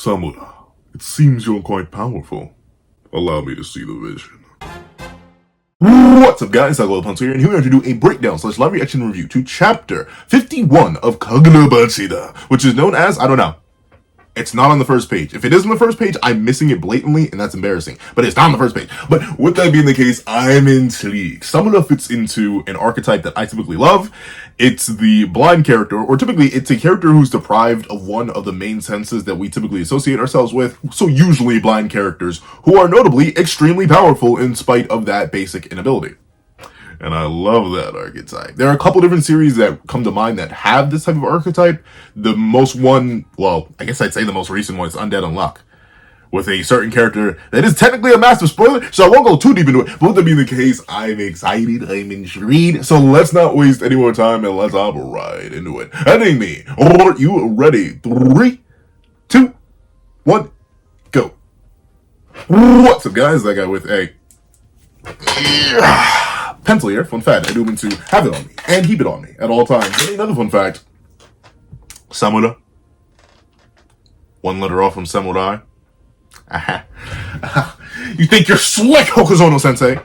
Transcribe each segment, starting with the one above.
Samura, it seems you're quite powerful. Allow me to see the vision. What's up guys, Kagurabachi here, and here we are to do a breakdown / live reaction review to chapter 51 of Kagurabachi, which is known as, I don't know. It's not on the first page. If it is on the first page, I'm missing it blatantly, and that's embarrassing. But it's not on the first page. But with that being the case, I'm intrigued. Samura fits into an archetype that I typically love. It's the blind character, or typically it's a character who's deprived of one of the main senses that we typically associate ourselves with. So usually blind characters who are notably extremely powerful in spite of that basic inability. And I love that archetype. There are a couple different series that come to mind that have this type of archetype. The most one, well, I guess I'd say the most recent one is Undead Unluck, with a certain character that is technically a massive spoiler, so I won't go too deep into it. But with that being the case, I'm excited, I'm intrigued. So let's not waste any more time and let's hop right into it. Ending me. Are you ready? 3, 2, 1, go. What's up guys? That guy with a pencil here. Fun fact, I do mean to have it on me and keep it on me at all times. And another fun fact, Samura, one letter off from samurai. You think you're slick, Hokuzono Sensei?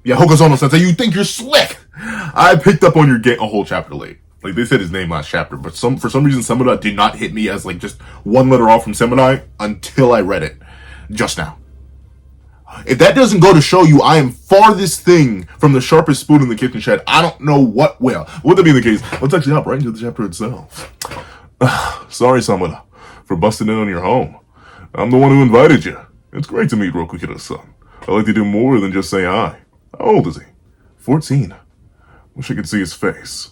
Yeah, Hokuzono Sensei, you think you're slick? I picked up on your game a whole chapter late. Like, they said his name last chapter, but for some reason Samura did not hit me as like just one letter off from samurai until I read it just now. If that doesn't go to show you I am farthest thing from the sharpest spoon in the kitchen shed, I don't know what will. Would that be the case? Let's actually hop right into the chapter itself. Sorry, Samura, for busting in on your home. I'm the one who invited you. It's great to meet Rokukira's-san. I like to do more than just say hi. How old is he? 14. Wish I could see his face.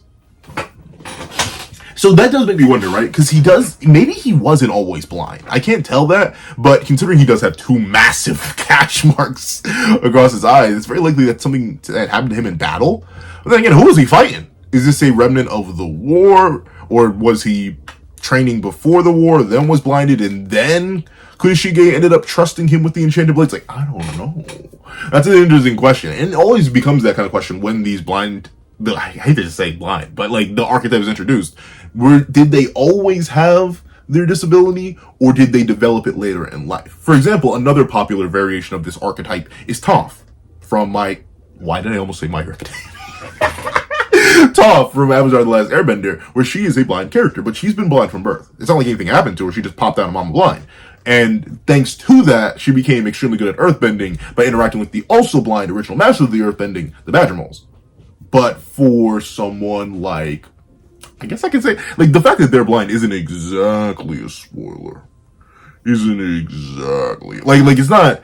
So that does make me wonder, right? Because maybe he wasn't always blind. I can't tell that, but considering he does have 2 massive catch marks across his eyes, it's very likely that something that happened to him in battle. But then again, who was he fighting? Is this a remnant of the war? Or was he training before the war, then was blinded, and then Kurishige ended up trusting him with the enchanted blades? Like, I don't know. That's an interesting question. And it always becomes that kind of question when these I hate to say blind, but like the archetype is introduced. Did they always have their disability, or did they develop it later in life? For example, another popular variation of this archetype is Toph from why did I almost say My Hero Academia? Toph from Avatar: The Last Airbender, where she is a blind character, but she's been blind from birth. It's not like anything happened to her, she just popped out of mama blind. And thanks to that, she became extremely good at earthbending by interacting with the also blind original master of the earthbending, the Badger Moles. But for someone like, I guess I can say, like, the fact that they're blind isn't exactly a spoiler. Isn't exactly. Like it's not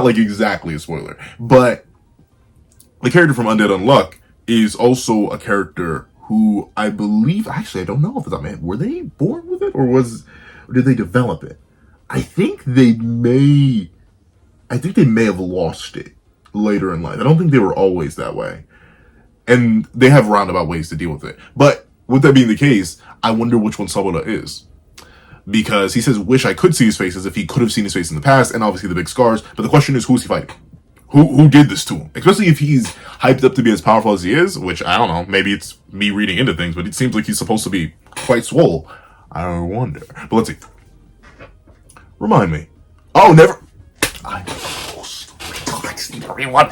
like exactly a spoiler. But the character from Undead Unluck is also a character who I believe, actually I don't know if it's that man. Were they born with it, or did they develop it? I think they may have lost it later in life. I don't think they were always that way. And they have roundabout ways to deal with it. But with that being the case, I wonder which one Samura is. Because he says, wish I could see his face, as if he could have seen his face in the past, and obviously the big scars. But the question is, who's he fighting? Who did this to him? Especially if he's hyped up to be as powerful as he is, which I don't know, maybe it's me reading into things, but it seems like he's supposed to be quite swole. I wonder. But let's see. Remind me. Oh, never. I just need to rewind.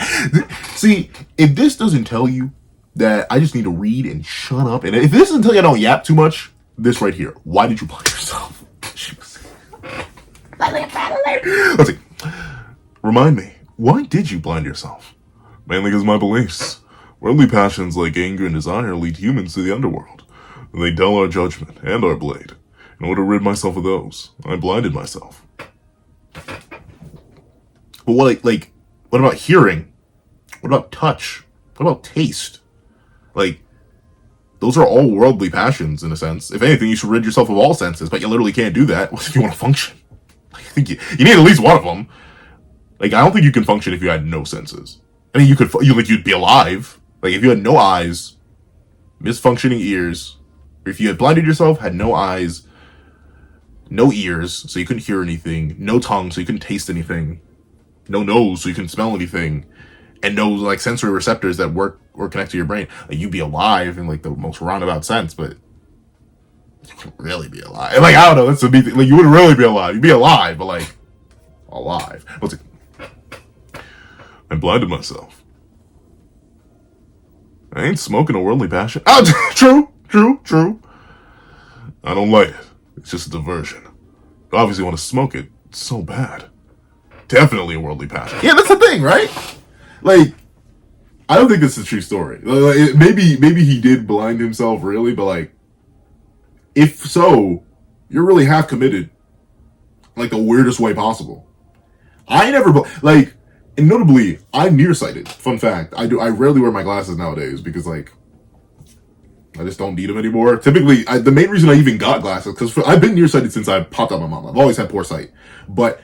See, if this doesn't tell you that I just need to read and shut up, and if this doesn't tell you I don't yap too much, this right here. Why did you blind yourself? Let's see. Remind me. Why did you blind yourself? Mainly because my beliefs. Worldly passions like anger and desire lead humans to the underworld. They dull our judgment and our blade. In order to rid myself of those, I blinded myself. But what about hearing? What about touch? What about taste? Like, those are all worldly passions in a sense. If anything, you should rid yourself of all senses, but you literally can't do that if you want to function. I think you need at least one of them. Like, I don't think you can function if you had no senses. I mean, you'd be alive. Like, if you had no eyes, misfunctioning ears, or if you had blinded yourself, had no eyes, no ears, so you couldn't hear anything, no tongue, so you couldn't taste anything, no nose, so you couldn't smell anything, and no, like, sensory receptors that work or connect to your brain, like, you'd be alive in, like, the most roundabout sense, but you can really be alive. Like, I don't know, that's a big thing. Like, you wouldn't really be alive. You'd be alive, but like, alive. What's it? I blinded myself. I ain't smoking a worldly passion. Oh, true. I don't like it. It's just a diversion. You obviously want to smoke it so bad. Definitely a worldly passion. Yeah, that's the thing, right? Like, I don't think this is a true story. Like, maybe he did blind himself, really, but like, if so, you're really half committed, like the weirdest way possible. I never like, and notably, I'm nearsighted. Fun fact: I rarely wear my glasses nowadays because like, I just don't need them anymore. Typically, the main reason I even got glasses because I've been nearsighted since I popped out my mom. I've always had poor sight, but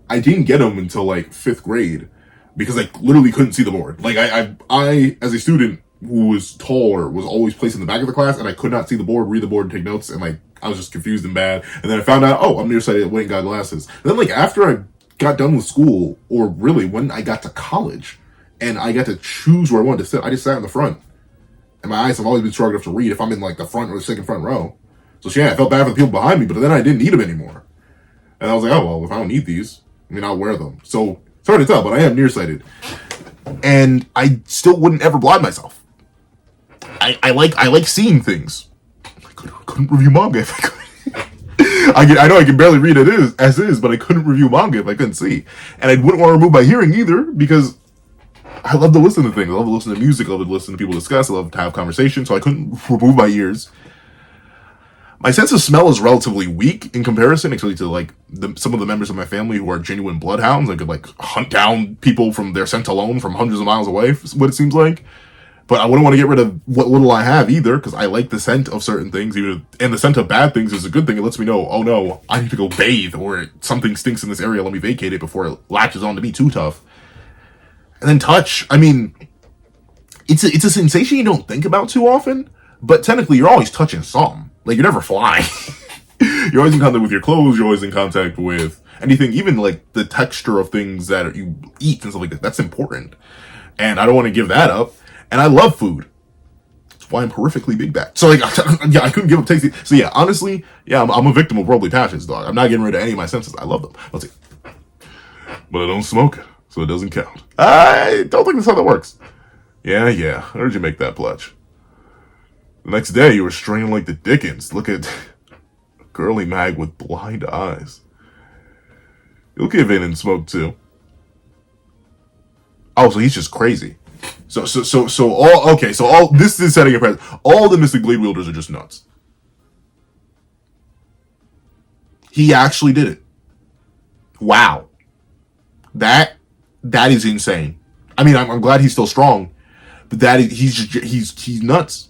I didn't get them until like 5th grade because I literally couldn't see the board. Like I as a student who was taller was always placed in the back of the class and I could not see the board, read the board, and take notes, and like I was just confused and bad. And then I found out, oh, I'm nearsighted. I went and got glasses. And then like after I got done with school, or really when I got to college and I got to choose where I wanted to sit, I just sat in the front. And my eyes have always been strong enough to read if I'm in like the front or the second front row. So yeah, I felt bad for the people behind me, but then I didn't need them anymore. And I was like, oh well, if I don't need these, I mean, I'll wear them. So it's hard to tell, but I am nearsighted. And I still wouldn't ever blind myself. I like seeing things. I couldn't review manga if I could. I know I can barely read it as is, but I couldn't review manga if I couldn't see. And I wouldn't want to remove my hearing either, because I love to listen to things. I love to listen to music. I love to listen to people discuss. I love to have conversations. So I couldn't remove my ears. My sense of smell is relatively weak in comparison, actually, to like some of the members of my family who are genuine bloodhounds. I could like hunt down people from their scent alone from hundreds of miles away, what it seems like. But I wouldn't want to get rid of what little I have either, because I like the scent of certain things. Even and the scent of bad things is a good thing. It lets me know, oh no, I need to go bathe, or something stinks in this area. Let me vacate it before it latches on to me too tough. And then touch. I mean, it's a sensation you don't think about too often, but technically you're always touching something. Like, you're never flying. You're always in contact with your clothes. You're always in contact with anything, even like the texture of things that you eat and stuff like that. That's important. And I don't want to give that up. And I love food. That's why I'm horrifically big back. So like, yeah, I couldn't give up tasting. So yeah, honestly, yeah, I'm a victim of worldly passions, dog. I'm not getting rid of any of my senses. I love them. Let's see. But I don't smoke it, so it doesn't count. I don't think that's how that works. Yeah, I heard you make that pledge. The next day, you were straining like the Dickens. Look at a girly mag with blind eyes. You'll give in and smoke too. Oh, so he's just crazy. So all this is setting a precedent. All the Mystic Blade wielders are just nuts. He actually did it. Wow. That is insane. I mean, I'm glad he's still strong, but he's nuts.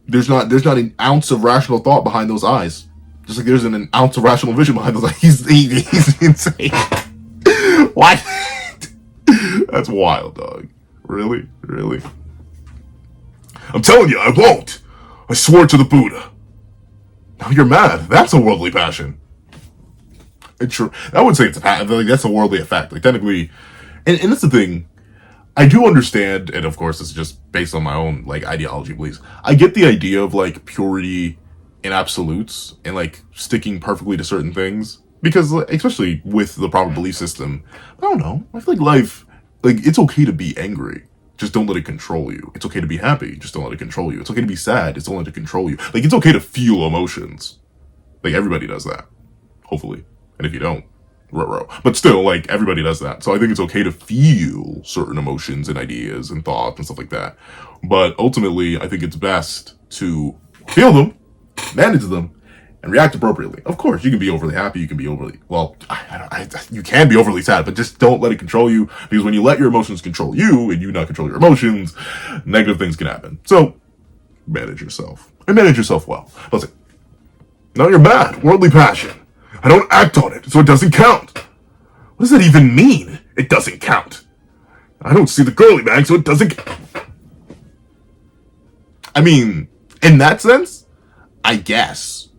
There's not an ounce of rational thought behind those eyes. Just like there's an ounce of rational vision behind those eyes. He's insane. What? That's wild, dog. Really? I'm telling you, I won't. I swore to the Buddha. Now you're mad. That's a worldly passion. True. I would say it's that's a worldly effect. Like, technically, and that's the thing. I do understand, and of course, this is just based on my own like ideology beliefs. I get the idea of like purity in absolutes and like sticking perfectly to certain things, because especially with the proper belief system, I don't know. I feel like life, like, it's okay to be angry. Just don't let it control you. It's okay to be happy. Just don't let it control you. It's okay to be sad. Just don't let it control you. Like, it's okay to feel emotions. Like, everybody does that. Hopefully. And if you don't, ruh-roh. But still, like, everybody does that. So I think it's okay to feel certain emotions and ideas and thoughts and stuff like that. But ultimately, I think it's best to feel them, manage them, and react appropriately. Of course, you can be overly happy. You can be overly, well, you can be overly sad, but just don't let it control you. Because when you let your emotions control you and you not control your emotions, negative things can happen. So manage yourself, and manage yourself well. Let's see. Now you're mad. Worldly passion. I don't act on it, so it doesn't count. What does that even mean? It doesn't count. I don't see the girly bag, so it doesn't. I mean, in that sense, I guess.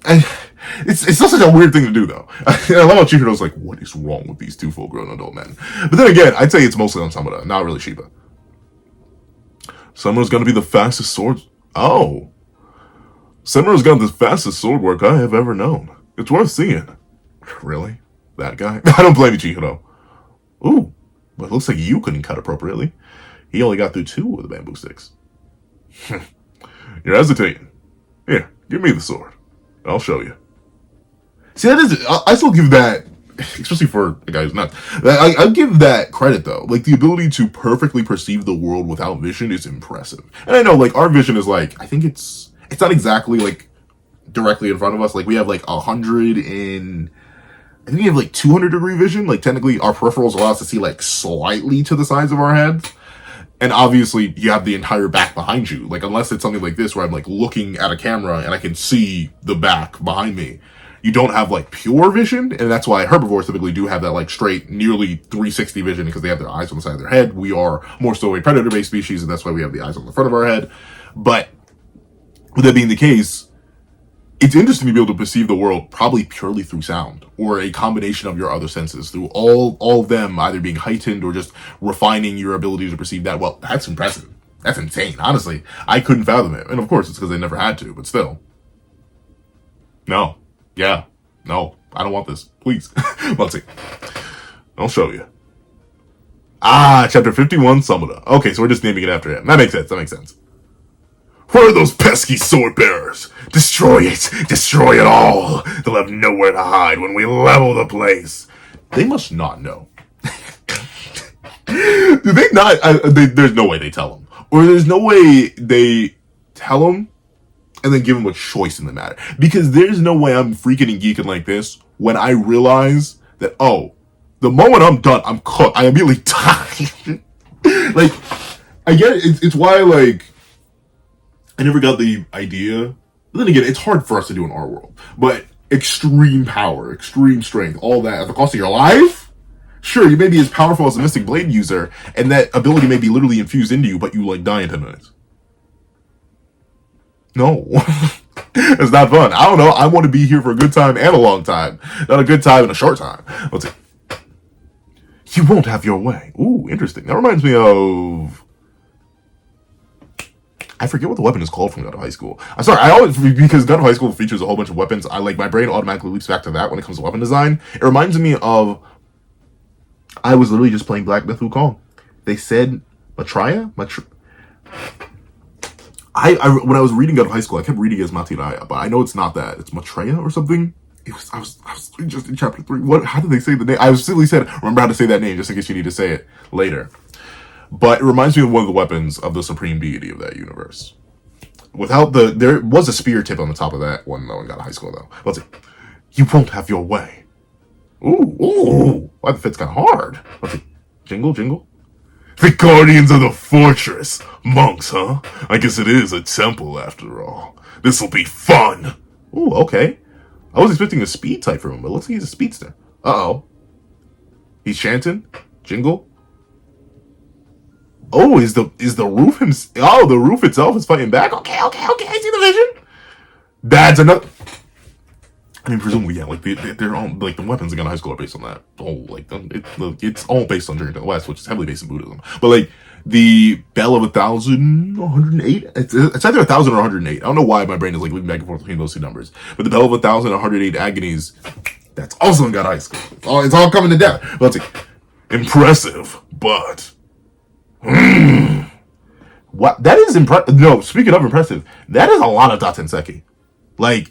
It's not such a weird thing to do, though. I love how Chihiro's like, what is wrong with these two full-grown adult men? But then again, I'd say it's mostly on Samura, not really Shiba. Samura's gonna be the fastest swords. Oh. Samura's got the fastest sword work I have ever known. It's worth seeing. Really? That guy? I don't blame you, Chihiro. Ooh, but it looks like you couldn't cut appropriately. He only got through 2 of the bamboo sticks. You're hesitating. Here, give me the sword. I'll show you. See, that is... I still give that... Especially for a guy who's not... I give that credit, though. Like, the ability to perfectly perceive the world without vision is impressive. And I know, like, our vision is, like... I think it's not exactly, like, directly in front of us. Like, we have, like, 100 and... I think we have, like, 200-degree vision. Like, technically, our peripherals allow us to see, like, slightly to the sides of our heads. And obviously, you have the entire back behind you. Like, unless it's something like this where I'm, like, looking at a camera and I can see the back behind me. You don't have, like, pure vision. And that's why herbivores typically do have that, like, straight, nearly 360 vision because they have their eyes on the side of their head. We are more so a predator-based species, and that's why we have the eyes on the front of our head. But with that being the case, it's interesting to be able to perceive the world probably purely through sound or a combination of your other senses, through all of them either being heightened or just refining your ability to perceive that. Well, that's impressive. That's insane. Honestly, I couldn't fathom it. And of course, it's because they never had to, but still. No. Yeah. No. I don't want this. Please. Let's see. I'll show you. Ah, chapter 51, Samura. Okay, so we're just naming it after him. That makes sense. Where are those pesky sword bearers? Destroy it! Destroy it all! They'll have nowhere to hide when we level the place. They must not know. Do they not? There's no way they tell them. Or there's no way they tell them and then give them a choice in the matter. Because there's no way I'm freaking and geeking like this when I realize that, oh, the moment I'm done, I'm cooked. I immediately die. Like, I get it. It's why, like, I never got the idea. But then again, it's hard for us to do in our world. But extreme power, extreme strength, all that at the cost of your life? Sure, you may be as powerful as a Mystic Blade user, and that ability may be literally infused into you, but you, like, die in 10 minutes. No. It's not fun. I don't know. I want to be here for a good time and a long time. Not a good time and a short time. Let's see. You won't have your way. Ooh, interesting. That reminds me of... I forget what the weapon is called from God of High School. I'm sorry, I always, because God of High School features a whole bunch of weapons, my brain automatically leaps back to that when it comes to weapon design. It reminds me of, I was literally just playing Black Myth Wukong. They said Maitreya? When I was reading God of High School, I kept reading it as Matiraya, but I know it's not that. It's Maitreya or something. I was just in chapter 3. How did they say the name? I was simply said, remember how to say that name, just in case you need to say it later. But it reminds me of one of the weapons of the supreme deity of that universe. There was a spear tip on the top of that one, though, in God of High School, though. Let's see. You won't have your way. Ooh. Why, the fit's kind of hard. Let's see. Jingle. The guardians of the fortress. Monks, huh? I guess it is a temple, after all. This'll be fun. Ooh, okay. I was expecting a speed type from him, but it looks like he's a speedster. Uh-oh. He's chanting. Jingle. Oh, is the roof the roof itself is fighting back? Okay, I see the vision. That's another... I mean, presumably, yeah, like, they're all, like, the weapons in High School are based on that. Oh, like, it's all based on Journey to the West, which is heavily based in Buddhism. But, like, the Bell of 1,108? It's either 1,000 or 108. I don't know why my brain is, like, leaping back and forth between those two numbers. But the Bell of 1,108 Agonies, that's also in God High School. It's all coming together. Let's see. Impressive, but... What? That is impressive. No, speaking of impressive, that is a lot of Datenseki. Like,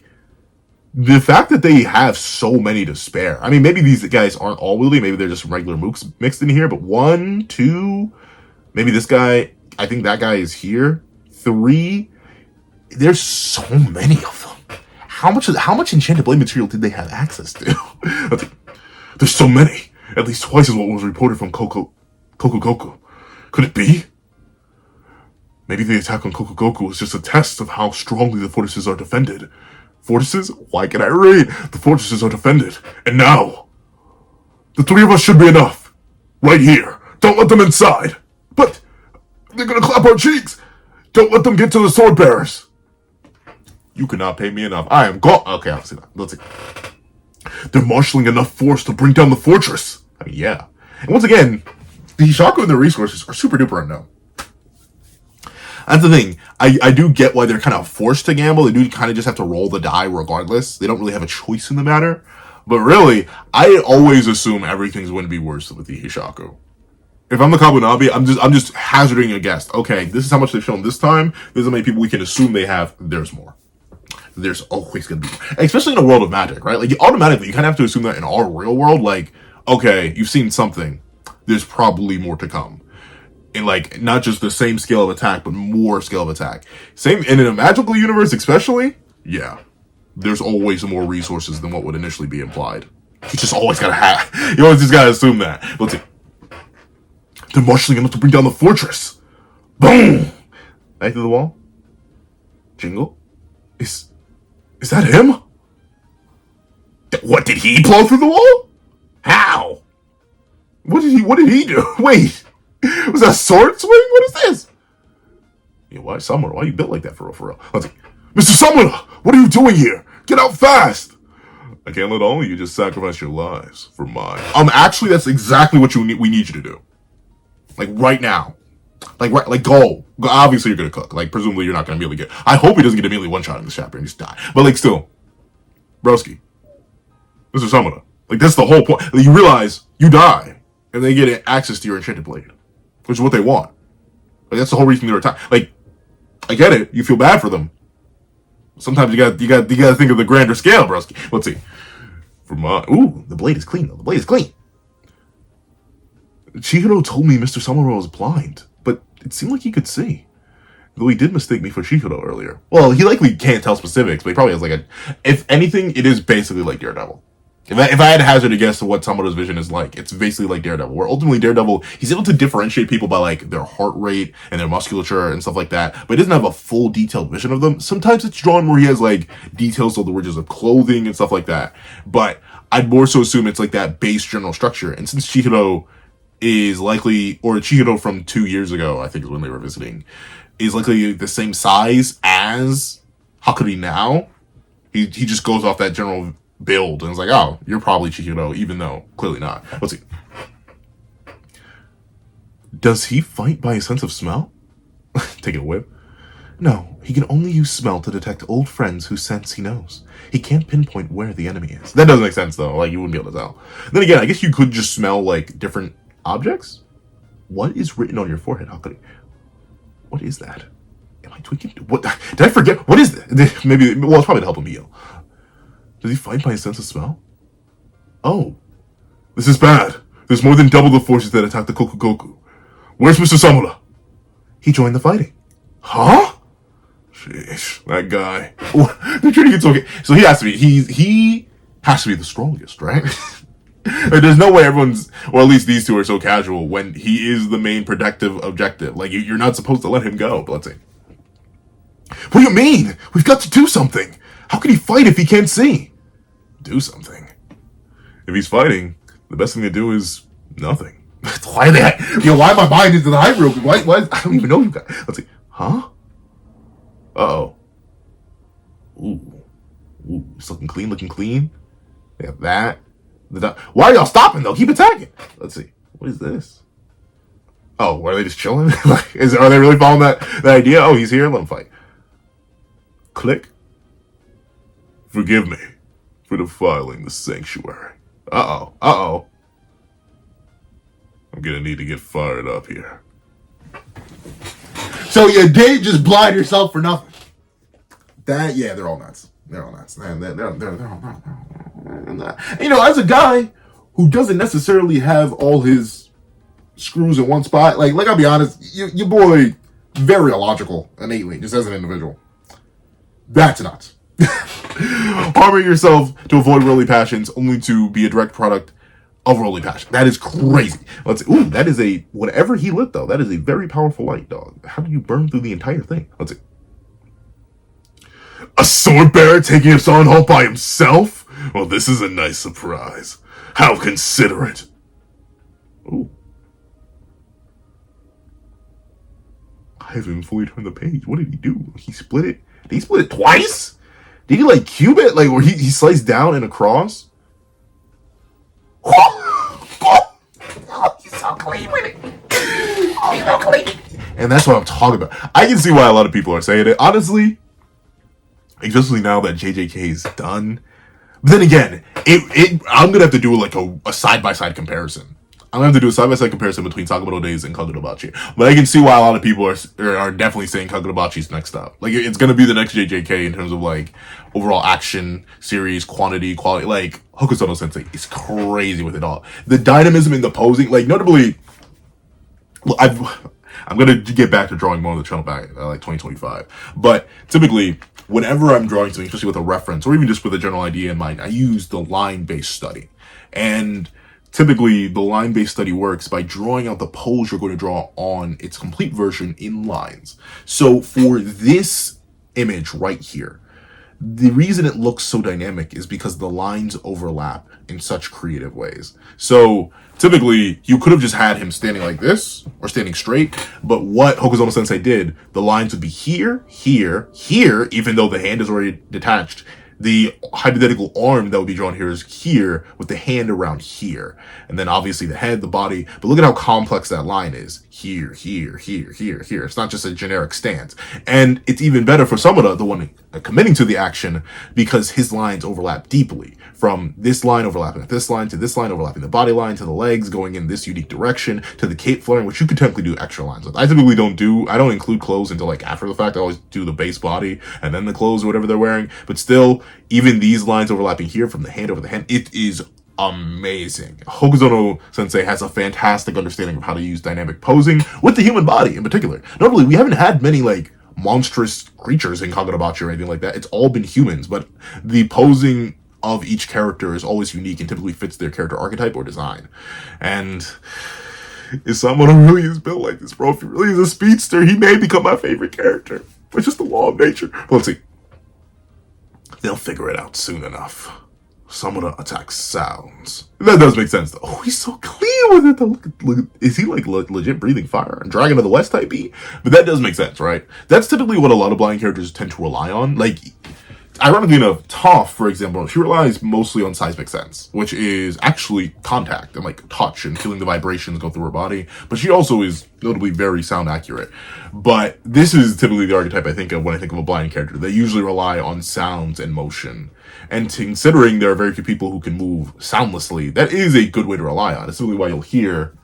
the fact that they have so many to spare. I mean, maybe these guys aren't all wielding. Maybe they're just regular mooks mixed in here. But 1, 2, maybe this guy. I think that guy is here. 3. There's so many of them. How much enchanted blade material did they have access to? There's so many. At least twice as what was reported from Koku. Could it be? Maybe the attack on Kokugoku was just a test of how strongly the fortresses are defended. Fortresses? Why can I read? The fortresses are defended. And now, the 3 of us should be enough. Right here. Don't let them inside. But they're gonna clap our cheeks. Don't let them get to the sword bearers. You cannot pay me enough. I am gone. Okay, I'll see that. Let's see. They're marshalling enough force to bring down the fortress. I mean, yeah. And once again, the Shaku and the resources are super duper unknown. That's the thing. I do get why they're kind of forced to gamble. They do kind of just have to roll the die regardless. They don't really have a choice in the matter. But really, I always assume everything's going to be worse with the Hishaku. If I'm the Kabunabi, I'm just hazarding a guess. Okay, this is how much they've shown this time. This is how many people we can assume they have. There's more. There's always going to be more. Especially in a world of magic, right? Like, you kind of have to assume that in our real world, like, okay, you've seen something. There's probably more to come. In, like, not just the same scale of attack, but more scale of attack. Same, and in a magical universe especially, yeah. There's always more resources than what would initially be implied. You just always gotta have. You always just gotta assume that. Let's see. They're marshalling enough to bring down the fortress. Boom! Back to the wall. Jingle. Is that him? What, did he blow through the wall? How? What did he do? Wait. Was that a sword swing? What is this? Yeah, why Samura? Why are you built like that for real? Let's see. Mr. Samura, what are you doing here? Get out fast! I can't let all of you just sacrifice your lives for mine. Actually, that's exactly what we need you to do. Like, right now. Like, go. Obviously, you're gonna cook. Like, presumably, you're not gonna immediately get... I hope he doesn't get immediately one-shot in this chapter and just die. But, like, still. Broski. Mr. Samura. Like, that's the whole point. Like, you realize you die, and they get access to your enchanted blade. Which is what they want. Like, that's the whole reason they're attacked. Like, I get it. You feel bad for them. Sometimes you gotta think of the grander scale, broski. Let's see. Ooh, the blade is clean though. The blade is clean. Chihiro told me Mr. Samura was blind, but it seemed like he could see. Though he did mistake me for Chihiro earlier. Well, he likely can't tell specifics, but he probably has like if anything, it is basically like Daredevil. If I had to hazard a guess of what Samura's vision is like, it's basically like Daredevil, where ultimately Daredevil, he's able to differentiate people by like their heart rate and their musculature and stuff like that, but he doesn't have a full detailed vision of them. Sometimes it's drawn where he has like details of the ridges of clothing and stuff like that, but I'd more so assume it's like that base general structure. And since Chihiro is likely, or Chihiro from 2 years ago, I think is when they were visiting, is likely the same size as Hakuri now, he just goes off that general build and it's like, oh, you're probably Chihiro, even though clearly not. Let's see. Does he fight by a sense of smell? Taking a whip. No, he can only use smell to detect old friends whose scents he knows. He can't pinpoint where the enemy is. That doesn't make sense though. Like, you wouldn't be able to tell. Then again, I guess you could just smell like different objects. What is written on your forehead, Hakuri? What is that? Am I tweaking? What did I forget? What is that? Maybe. Well, it's probably to help him heal. Does he fight by his sense of smell? Oh. This is bad. There's more than double the forces that attacked the Kokugoku. Where's Mr. Samura? He joined the fighting. Huh? Sheesh, that guy. They're treating it okay. So he has to be, he has to be the strongest, right? Like, there's no way everyone's, or at least these two are so casual when he is the main protective objective. Like, you're not supposed to let him go, but let's see. What do you mean? We've got to do something. How can he fight if he can't see? Do something. If he's fighting, the best thing to do is nothing. Why am I buying into the hype real quick? Why? I don't even know you guys. Let's see. Huh? Uh-oh. Ooh. It's looking clean. They have that. Why are y'all stopping though? Keep attacking. Let's see. What is this? Oh, are they just chilling? Like, are they really following that idea? Oh, he's here. Let him fight. Click. Forgive me for defiling the sanctuary. Uh-oh. I'm gonna need to get fired up here. So you did just blind yourself for nothing. Yeah, they're all nuts. They're all nuts. They're all nuts. You know, as a guy who doesn't necessarily have all his screws in one spot, like I'll be honest, your boy, very illogical innately, just as an individual. That's nuts. Harming yourself to avoid worldly passions only to be a direct product of worldly passion. That is crazy. Let's see. Ooh, that is whatever he lit though, that is a very powerful light, dog. How do you burn through the entire thing? Let's see. A sword bearer taking us on all by himself? Well, this is a nice surprise. How considerate. Ooh. I haven't even fully turned the page. What did he do? He split it? Did he split it twice? Did he like cube it? Like where he sliced down and across? Oh, he's so clean with it. Oh, he's so clean. And that's what I'm talking about. I can see why a lot of people are saying it. Honestly, especially now that JJK is done. But then again, I'm gonna have to do like a side-by-side comparison. I'm gonna have to do a side-by-side comparison between Sakamoto Days and Kagurabachi. But I can see why a lot of people are definitely saying Kagurabachi's next up. Like, it's gonna be the next JJK in terms of like overall action, series, quantity, quality. Like, Hokusono Sensei is crazy with it all. The dynamism in the posing, like notably, I'm gonna get back to drawing more of the channel back like 2025. But typically, whenever I'm drawing something, especially with a reference or even just with a general idea in mind, I use the line-based study. And typically, the line-based study works by drawing out the pose you're going to draw on its complete version in lines. So for this image right here, the reason it looks so dynamic is because the lines overlap in such creative ways. So typically, you could have just had him standing like this or standing straight, but what Hokusono Sensei did, the lines would be here, here, here, even though the hand is already detached. The hypothetical arm that would be drawn here is here with the hand around here. And then obviously the head, the body. But look at how complex that line is. Here, here, here, here, here. It's not just a generic stance. And it's even better for Samura, the one committing to the action, because his lines overlap deeply. From this line overlapping with this line, to this line overlapping the body line, to the legs going in this unique direction, to the cape flaring, which you could technically do extra lines with. I typically I don't include clothes until like after the fact. I always do the base body and then the clothes or whatever they're wearing. But still, even these lines overlapping here from the hand over the hand, it is amazing. Hokusono Sensei has a fantastic understanding of how to use dynamic posing with the human body in particular. Notably, we haven't had many like monstrous creatures in Kagurabachi or anything like that. It's all been humans, but the posing of each character is always unique and typically fits their character archetype or design. And if someone really is built like this, bro, if he really is a speedster, he may become my favorite character. It's just the law of nature. But let's see. They'll figure it out soon enough. Samura attacks sounds. That does make sense, though. Oh, he's so clean with it, though. Look, is he, like, legit breathing fire? And Dragon of the West type B? But that does make sense, right? That's typically what a lot of blind characters tend to rely on. Like, ironically enough, Toph, for example, she relies mostly on seismic sense, which is actually contact and, like, touch and feeling the vibrations go through her body. But she also is notably very sound accurate. But this is typically the archetype I think of when I think of a blind character. They usually rely on sounds and motion. And considering there are very few people who can move soundlessly, that is a good way to rely on. It's simply why you'll hear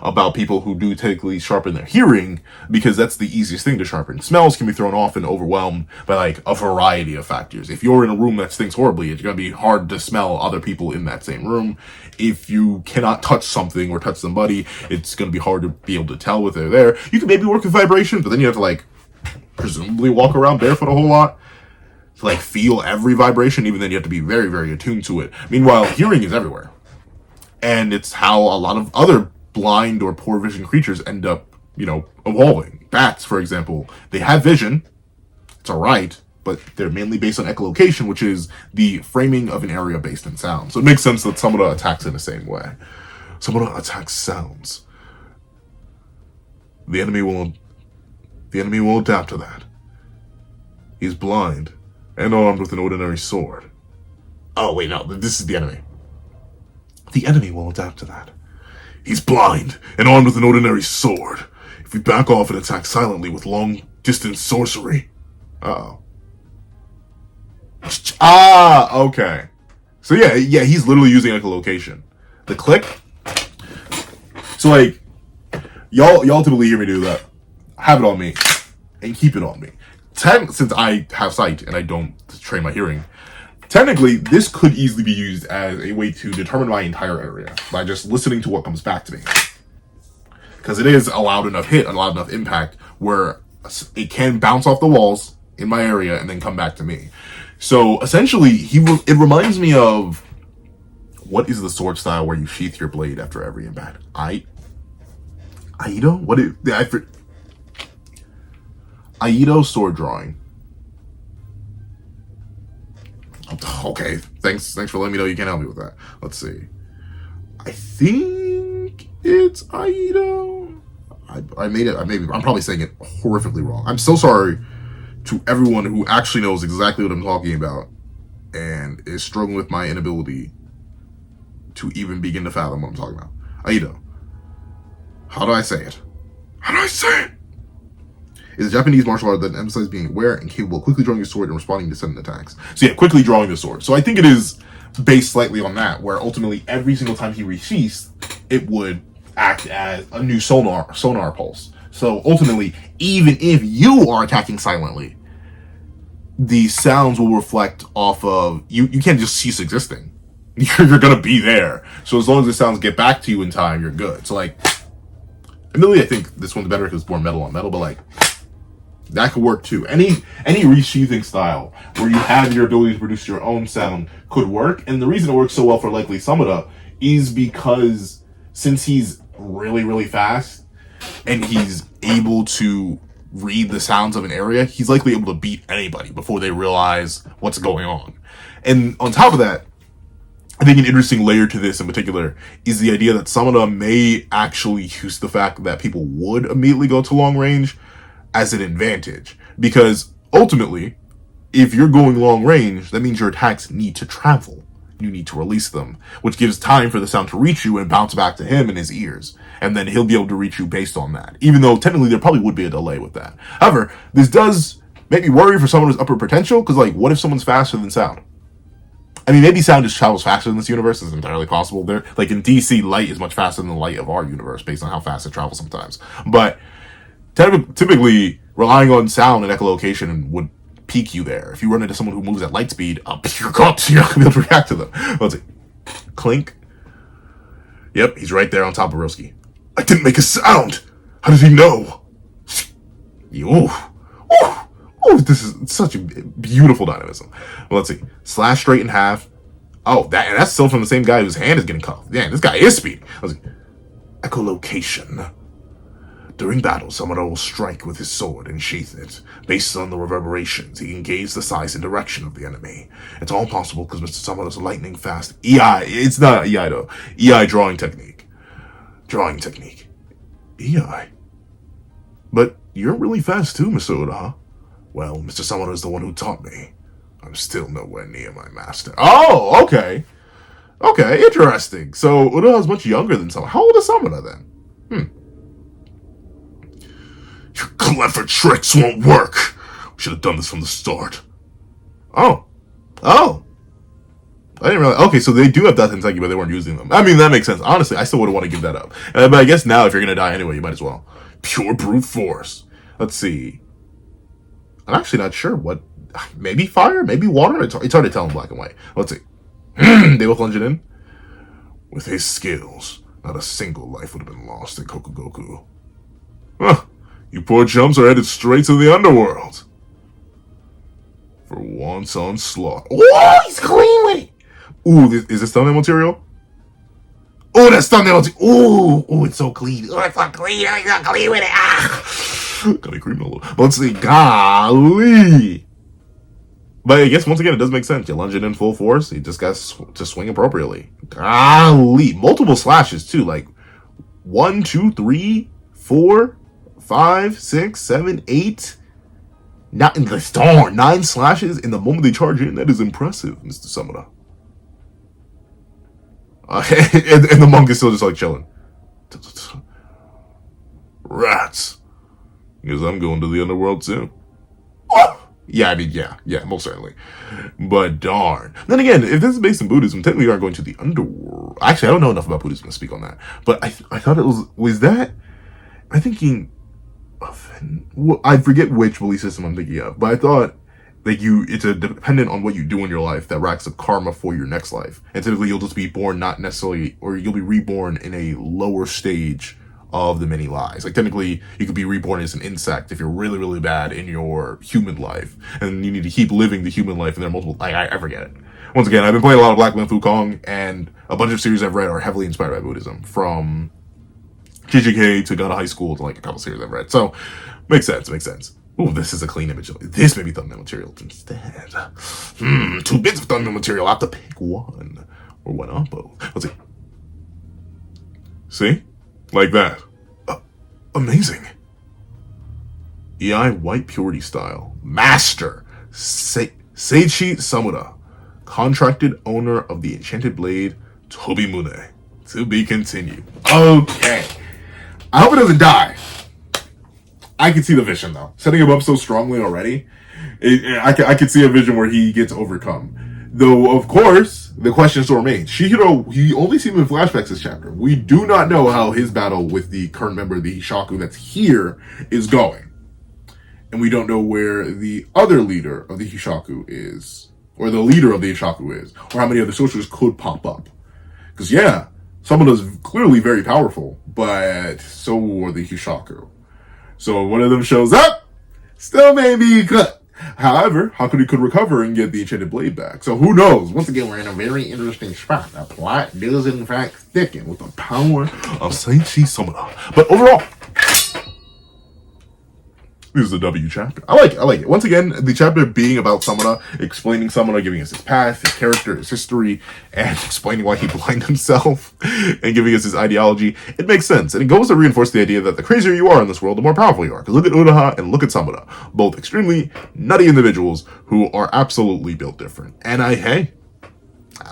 about people who do technically sharpen their hearing, because that's the easiest thing to sharpen. Smells can be thrown off and overwhelmed by like a variety of factors. If you're in a room that stinks horribly, it's going to be hard to smell other people in that same room. If you cannot touch something or touch somebody, it's going to be hard to be able to tell if they're there. You can maybe work with vibration, but then you have to like presumably walk around barefoot a whole lot to like feel every vibration. Even then you have to be very, very attuned to it. Meanwhile, hearing is everywhere. And it's how a lot of other blind or poor vision creatures end up, evolving. Bats, for example, they have vision. It's alright, but they're mainly based on echolocation, which is the framing of an area based in sound. So it makes sense that Samura attacks in the same way. Samura attacks sounds. The enemy will adapt to that. He's blind and armed with an ordinary sword. Oh, wait, no, this is the enemy. The enemy will adapt to that. He's blind and armed with an ordinary sword. If we back off and attack silently with long-distance sorcery... Uh-oh. Okay. So yeah, he's literally using echolocation. The click... So like, y'all typically hear me do that. Have it on me. And keep it on me. Since I have sight and I don't train my hearing... Technically, this could easily be used as a way to determine my entire area by just listening to what comes back to me. Because it is a loud enough hit, a loud enough impact where it can bounce off the walls in my area and then come back to me. So essentially, it reminds me of, what is the sword style where you sheath your blade after every impact? Aido? Aido sword drawing. Okay, thanks for letting me know you can't help me with that. Let's see. I think it's Aido. I'm probably saying it horrifically wrong. I'm so sorry to everyone who actually knows exactly what I'm talking about and is struggling with my inability to even begin to fathom what I'm talking about. Aido. How do I say it? is a Japanese martial art that emphasizes being aware and capable of quickly drawing your sword and responding to sudden attacks. So yeah, quickly drawing the sword. So I think it is based slightly on that, where ultimately every single time he resheaths, it would act as a new sonar pulse. So ultimately, even if you are attacking silently, the sounds will reflect off of you. You can't just cease existing. You're gonna be there. So as long as the sounds get back to you in time, you're good. So like, admittedly, I think this one's better because it's more metal on metal, but like, that could work too. Any resheathing style where you have your ability to produce your own sound could work. And the reason it works so well for likely Samura is because since he's really, really fast and he's able to read the sounds of an area, he's likely able to beat anybody before they realize what's going on. And on top of that, I think an interesting layer to this in particular is the idea that Samura may actually use the fact that people would immediately go to long range as an advantage. Because ultimately, if you're going long range, that means your attacks need to travel. You need to release them, which gives time for the sound to reach you and bounce back to him in his ears. And then he'll be able to reach you based on that. Even though technically there probably would be a delay with that. However, this does make me worry for someone who's upper potential, because like, what if someone's faster than sound? I mean, maybe sound just travels faster in this universe. It's entirely possible. There, like in DC, light is much faster than the light of our universe, based on how fast it travels sometimes. But typically, relying on sound and echolocation would peak you there. If you run into someone who moves at light speed, you're not gonna be able to react to them. Let's see. Clink. Yep, he's right there on top of Roski. I didn't make a sound. How did he know? This is such a beautiful dynamism. Well, let's see. Slash straight in half. Oh, that's still from the same guy whose hand is getting cut. Damn, this guy is speed. Let's see. Echolocation. During battle, Samura will strike with his sword and sheath it. Based on the reverberations, he can gauge the size and direction of the enemy. It's all possible because Mr. Samura's lightning fast EI. It's not EI though. EI drawing technique. EI. But you're really fast too, Mr. Oda, huh? Well, Mr. Samura is the one who taught me. I'm still nowhere near my master. Oh, okay. Okay, interesting. So Oda is much younger than Samura. How old is Samura then? Your clever tricks won't work. We should have done this from the start. Oh. I didn't realize. Okay, so they do have that Tenseki, but they weren't using them. I mean, that makes sense. Honestly, I still wouldn't want to give that up. But I guess now, if you're going to die anyway, you might as well. Pure brute force. Let's see. I'm actually not sure what. Maybe fire? Maybe water? It's hard to tell in black and white. Let's see. They both plunge it in. With his skills, not a single life would have been lost in Kokugoku. Huh. You poor chumps are headed straight to the underworld. For once onslaught. Oh, he's clean with it. Ooh, is this thumbnail material? Oh, that's thumbnail material. Ooh, it's so clean. Oh, it's so clean. I'm not clean with it. Got me creaming a little. Let's see. Golly. But I guess once again, it does make sense. You lunge it in full force. You just got to swing appropriately. Golly. Multiple slashes, too. Like 1, 2, 3, 4, 5, 6, 7, 8. Not in the storm. 9 slashes in the moment they charge in. That is impressive, Mr. Samura. And the monk is still just like chilling. Rats. Because I'm going to the underworld too. Yeah, I mean, yeah, most certainly. But darn. Then again, if this is based in Buddhism, technically you are going to the underworld. Actually, I don't know enough about Buddhism to speak on that. But I thought it was that? I'm thinking of, I forget which belief system I'm thinking of, but I thought like it's dependent on what you do in your life that racks up karma for your next life. And typically you'll just be born not necessarily, or you'll be reborn in a lower stage of the many lives. Like technically you could be reborn as an insect if you're really, really bad in your human life. And you need to keep living the human life, and there are multiple, I forget it. Once again, I've been playing a lot of Black Myth Wukong, and a bunch of series I've read are heavily inspired by Buddhism. From JJK to God of High School to like a couple series I've read. So, makes sense. Ooh, this is a clean image. This may be thumbnail material instead. 2 bits of thumbnail material. I have to pick one. Or one up. Let's see. See? Like that. Amazing. EI White Purity Style. Master. Seichi Samura. Contracted owner of the Enchanted Blade, Tobimune. To be continued. Okay. I hope it doesn't die. I can see the vision though. Setting him up so strongly already, I could see a vision where he gets overcome. Though, of course, the question still remains. Shihiro, he only seen him in flashbacks this chapter. We do not know how his battle with the current member of the Hishaku that's here is going. And we don't know where the other leader of the Hishaku is, or the leader of the Hishaku is, or how many other sorcerers could pop up. Because, yeah, someone is clearly very powerful, but so are the Hishaku. So one of them shows up, still may be cut. However, Hakuto could recover and get the enchanted blade back. So who knows? Once again, we're in a very interesting spot. The plot does in fact thicken with the power of Seiichi Samura. But overall, this is a W chapter. I like it. Once again, the chapter being about Samura, explaining Samura, giving us his past, his character, his history, and explaining why he blinded himself, and giving us his ideology. It makes sense, and it goes to reinforce the idea that the crazier you are in this world, the more powerful you are. Because look at Uraha and look at Samura, both extremely nutty individuals who are absolutely built different. And I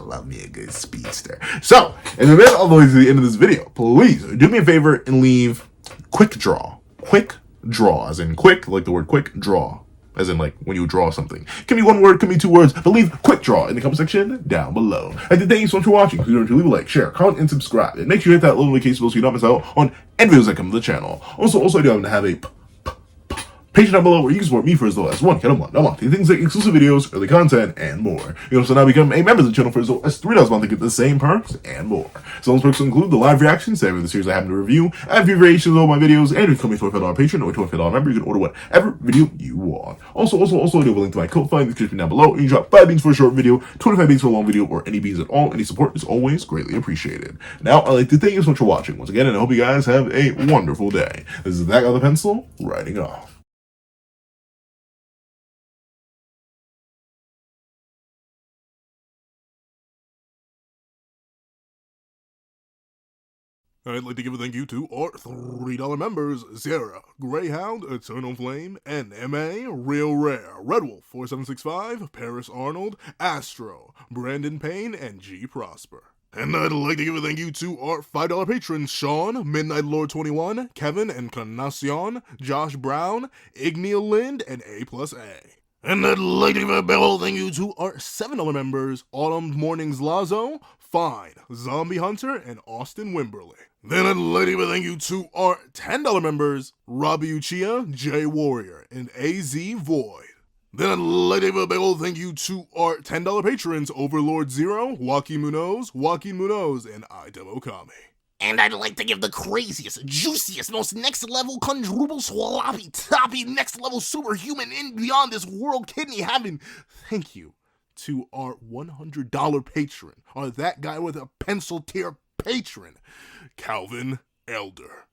love me a good speedster. So, if you made it all the way to the end of this video, please do me a favor and leave quick draw, as in quick, like the word quick, draw, as in like when you draw something. Can be one word, can be two words, but leave quick draw in the comment section down below. And thank you so much for watching. Please remember to leave a like, share, comment, and subscribe. And make sure you hit that little notification bell so you don't miss out on any videos that come to the channel. Also, I do happen to have a page down below where you can support me for as low as $1 a month. Things like exclusive videos, early content, and more. You can also now become a member of the channel for as low as $3 a month to get the same perks and more. So those perks include the live reactions to every the series I happen to review, and view variations of all my videos, and if you become a $25 patron or a $25 member, you can order whatever video you want. Also, I do have a link to my Ko-Fi in the description down below. You can drop 5 beans for a short video, 25 beans for a long video, or any beans at all. Any support is always greatly appreciated. Now, I'd like to thank you so much for watching once again, and I hope you guys have a wonderful day. This is that guy with the pencil, writing off. I'd like to give a thank you to our $3 members, Sierra, Greyhound, Eternal Flame, NMA, Real Rare, Red Wolf 4765, Paris Arnold, Astro, Brandon Payne, and G Prosper. And I'd like to give a thank you to our $5 patrons, Sean, Midnight Lord 21, Kevin, Encarnacion, Josh Brown, Igneal Lind, and A+A. And I'd like to give a big ol' thank you to our $7 members, Autumn Mornings Lazo, Fine, Zombie Hunter, and Austin Wimberly. Then I'd like to give a thank you to our $10 members, Robbie Uchiha, Jay Warrior, and AZ Void. Then I'd like to give a big ol' thank you to our $10 patrons, Overlord Zero, Joaquin Munoz, and Idem Okami. And I'd like to give the craziest, juiciest, most next-level, quadruple, sloppy, toppy, next-level superhuman in beyond this world kidney heaven thank you to our $100 patron, or that guy with a pencil tier patron, Calvin Elder.